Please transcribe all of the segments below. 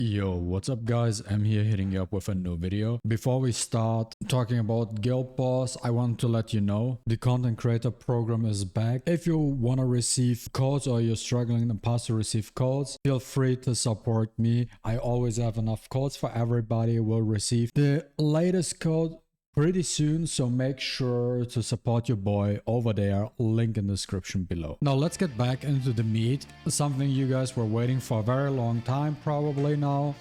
Yo, what's up guys? I'm here hitting you up with a new video. Before we start talking about Guildboss, I want to let you know the content creator program is back. If you want to receive codes or you're struggling in the past to receive codes, feel free to support me. I always have enough codes for everybody who will receive the latest code pretty soon, so make sure to support your boy over there, link in the description below. Now let's get back into the meat, something you guys were waiting for a very long time probably now,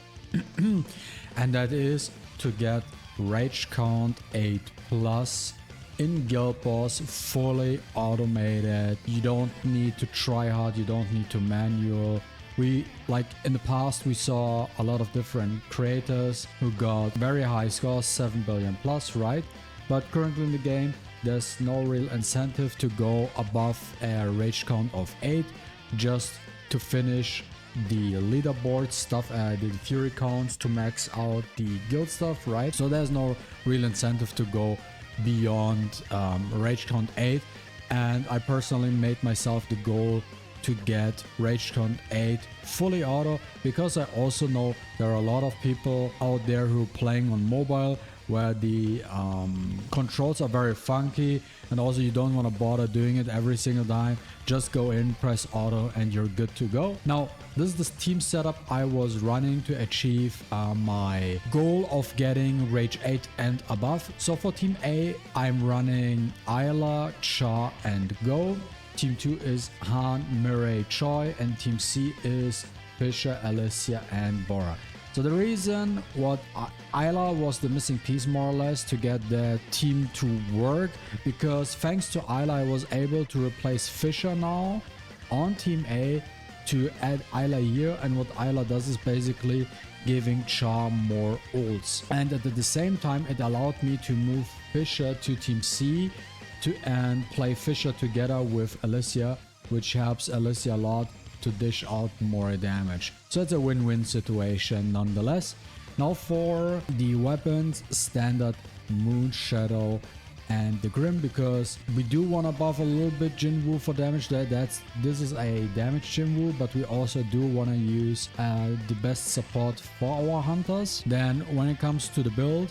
and that is to get rage count 8 plus in Guildboss, fully automated. You don't need to try hard, you don't need to manual. Like in the past, we saw a lot of different creators who got very high scores, 7 billion plus, right? But currently in the game, there's no real incentive to go above a rage count of 8 just to finish the leaderboard stuff, the fury counts to max out the guild stuff, right? So there's no real incentive to go beyond rage count 8. And I personally made myself the goal to get rage count 8 fully auto, because I also know there are a lot of people out there who are playing on mobile where the controls are very funky, and also you don't want to bother doing it every single time. Just go in, press auto, and you're good to go. Now this is the team setup I was running to achieve my goal of getting rage 8 and above. So for team A, I'm running Ayla, Cha, and Go. Team 2 is Han, MaTeIRiA, Choi, and Team C is Fisher, Alicia, and Bora. So the reason what Ayla was the missing piece more or less to get the team to work, because thanks to Ayla I was able to replace Fisher now on Team A to add Ayla here, and what Ayla does is basically giving Cha more ults. And at the same time it allowed me to move Fisher to Team C and play Fisher together with Alicia, which helps Alicia a lot to dish out more damage. So it's a win-win situation nonetheless. Now for the weapons, standard Moon Shadow and the Grim, because we do want to buff a little bit Jinwoo for damage. This is a damage Jinwoo, but we also do want to use the best support for our hunters. Then when it comes to the build,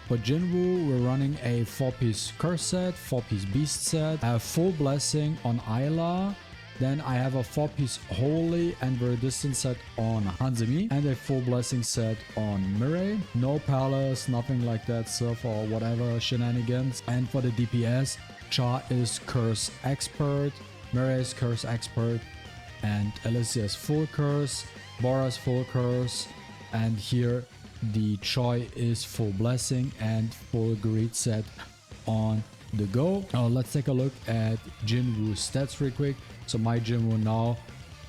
for Jinwoo, we're running a 4-piece curse set, 4-piece beast set, a full blessing on Ayla. Then I have a 4-piece holy and very distant set on Hanzemi, and a full blessing set on MaTeIRiA. No palace, nothing like that, surf or whatever shenanigans. And for the DPS, Cha is curse expert, MaTeIRiA is curse expert, and Alicia is full curse, Bora's full curse, and here the Choi is full blessing and full greed set on the go. Let's take a look at Jinwoo's stats real quick. So my Jinwoo now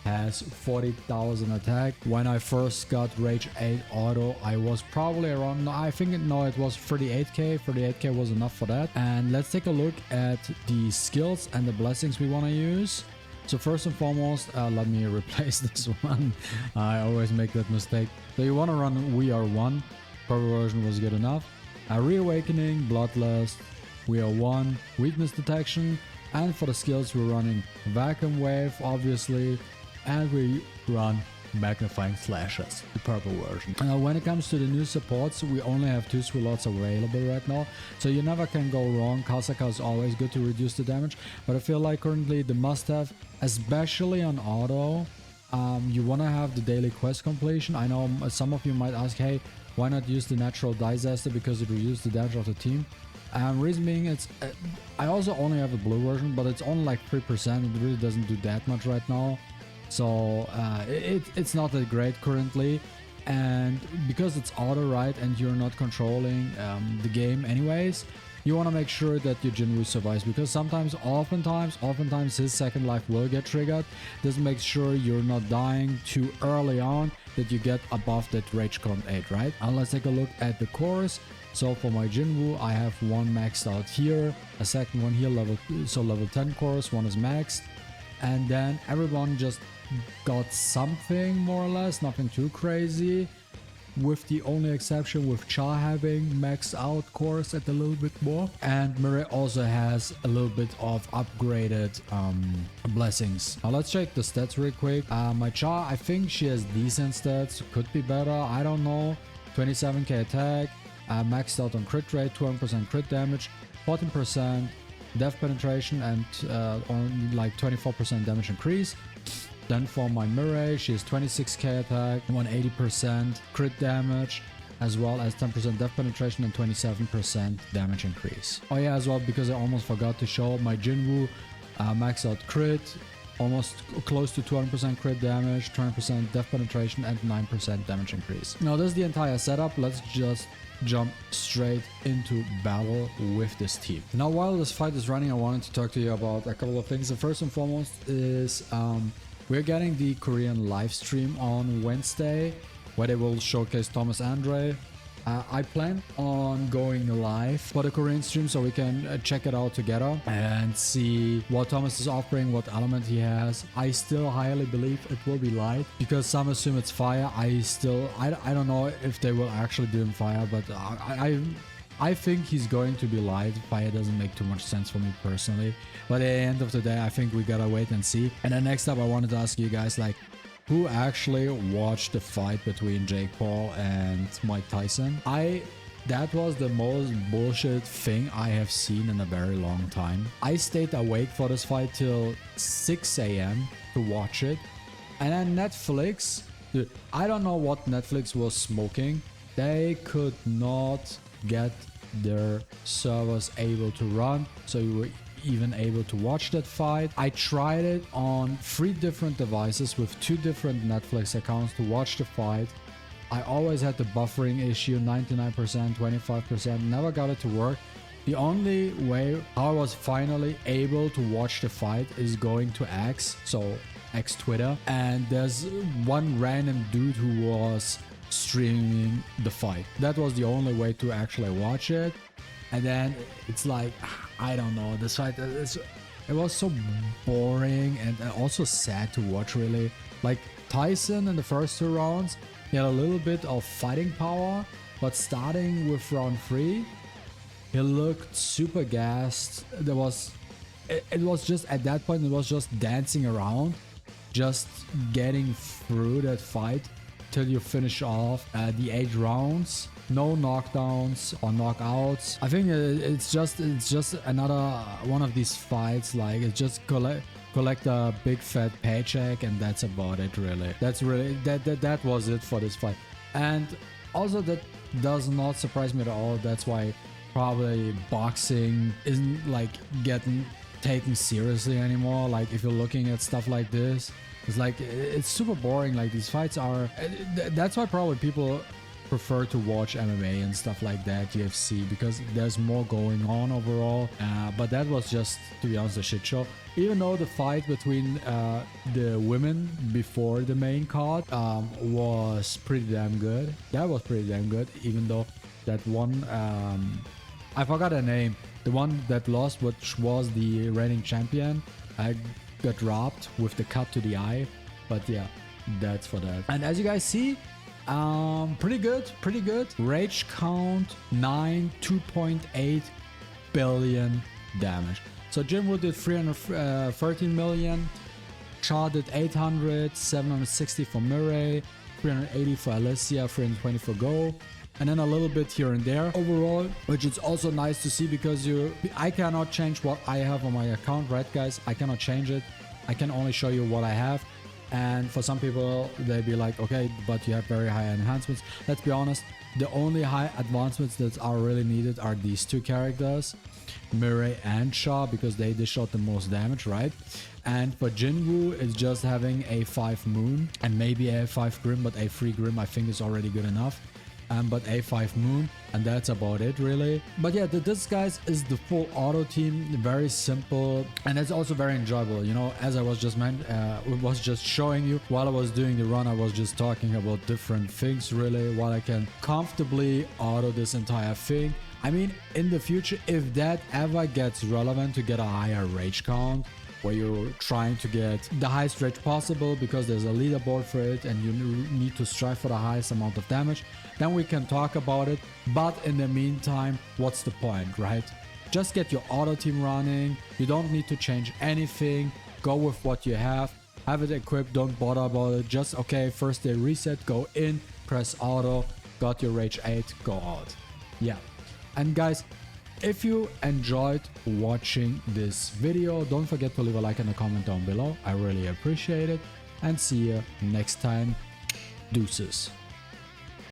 has 40,000 attack. When I first got rage 8 auto, I was probably around, I think it was 38k. 38k was enough for that. And let's take a look at the skills and the blessings we want to use. So first and foremost, let me replace this one. I always make that mistake. So you want to run We Are One. Purple version was good enough. Reawakening, Bloodlust, We Are One, Weakness Detection. And for the skills, we're running Vacuum Wave, obviously. And we run Magnifying Slashes, the purple version. When it comes to the new supports, we only have 2 slots available right now, so you never can go wrong. Kasaka is always good to reduce the damage, but I feel like currently the must-have, especially on auto, you want to have the daily quest completion. I know some of you might ask, hey, why not use the natural disaster because it reduces the damage of the team? Reason being, I also only have a blue version, but it's only like 3%. It really doesn't do that much right now. So it's not that great currently, and because it's auto, right, and you're not controlling the game anyways, you want to make sure that your Jinwoo survives, because oftentimes his second life will get triggered. This makes sure you're not dying too early on, that you get above that rage count 8, right? And let's take a look at the cores. So for my Jinwoo, I have one maxed out here, a second one here, level 10 cores, one is maxed, and then everyone just got something more or less, nothing too crazy. with the only exception with Cha having maxed out cores at a little bit more. And MaTeIRiA also has a little bit of upgraded blessings. Now let's check the stats real quick. My Cha, I think she has decent stats, could be better, I don't know. 27k attack, maxed out on crit rate, 200% crit damage, 14% death penetration, and on like 24% damage increase. Then for my MaTeIRiA, she has 26k attack, 180% crit damage, as well as 10% death penetration and 27% damage increase. Oh yeah, as well, because I almost forgot to show my Jinwoo, max out crit, almost close to 200% crit damage, 20% death penetration, and 9% damage increase. Now this is the entire setup. Let's just jump straight into battle with this team. Now while this fight is running, I wanted to talk to you about a couple of things. The first and foremost is we're getting the Korean live stream on Wednesday, where they will showcase Thomas Andre. I plan on going live for the Korean stream so we can check it out together and see what Thomas is offering, what element he has. I still highly believe it will be light because some assume it's fire. I don't know if they will actually do him fire, but I think he's going to be light. Fire doesn't make too much sense for me personally, but at the end of the day, I think we gotta wait and see. And then next up, I wanted to ask you guys, like, who actually watched the fight between Jake Paul and Mike Tyson? That was the most bullshit thing I have seen in a very long time. I stayed awake for this fight till 6 a.m. to watch it. And then Netflix, dude, I don't know what Netflix was smoking. They could not get their servers able to run, so you were even able to watch that fight. I tried it on 3 different devices with 2 different Netflix accounts to watch the fight. I always had the buffering issue, 99%, 25%, never got it to work. The only way how I was finally able to watch the fight is going to X, so X Twitter, and there's one random dude who was streaming the fight. That was the only way to actually watch it. And then it's like, I don't know, this fight, it was so boring and also sad to watch, really. Like Tyson in the first 2 rounds, he had a little bit of fighting power, but starting with round 3, he looked super gassed. It was just, at that point, it was just dancing around, just getting through that fight till you finish off the 8 rounds. No knockdowns or knockouts. I think it's just another one of these fights. Like, it's just collect a big fat paycheck, and that's about it, really. That's really that was it for this fight. And also, that does not surprise me at all. That's why probably boxing isn't like getting taken seriously anymore. Like, if you're looking at stuff like this, it's like, it's super boring. Like, these fights are, that's why probably people prefer to watch MMA and stuff like that, UFC, because there's more going on overall. But that was just, to be honest, a shit show. Even though the fight between the women before the main card was pretty damn good. That was pretty damn good, even though that one, I forgot her name, the one that lost, which was the reigning champion, got robbed with the cut to the eye. But yeah, that's for that. And as you guys see, pretty good. Rage count 9, 2.8 billion damage. So Jinwoo did 313 million, Cha did 800, 760 for MaTeIRiA, 380 for Alicia, 320 for Go, and then a little bit here and there overall, which is also nice to see, because I cannot change what I have on my account, right guys? I cannot change it. I can only show you what I have. And for some people, they'd be like, okay, but you have very high enhancements. Let's be honest, the only high advancements that are really needed are these 2 characters, MaTeIRiA and Cha, because they dish out the most damage, right? And for Jinwoo, it's just having a 5 Moon and maybe a 5 Grim, but a 3 Grim I think is already good enough. But a 5 Moon, and that's about it, really. But yeah, this, guys, is the full auto team. Very simple, and it's also very enjoyable. You know, as I was just showing you while I was doing the run, I was just talking about different things, really, while I can comfortably auto this entire thing. I mean, in the future, if that ever gets relevant to get a higher rage count, where you're trying to get the highest rate possible because there's a leaderboard for it and you need to strive for the highest amount of damage, then we can talk about it. But in the meantime, what's the point, right? Just get your auto team running. You don't need to change anything. Go with what you have it equipped, don't bother about it. Just okay, first day reset, go in, press auto, got your rage 8, go out. Yeah. And guys, if you enjoyed watching this video, don't forget to leave a like and a comment down below. I really appreciate it, and see you next time. Deuces.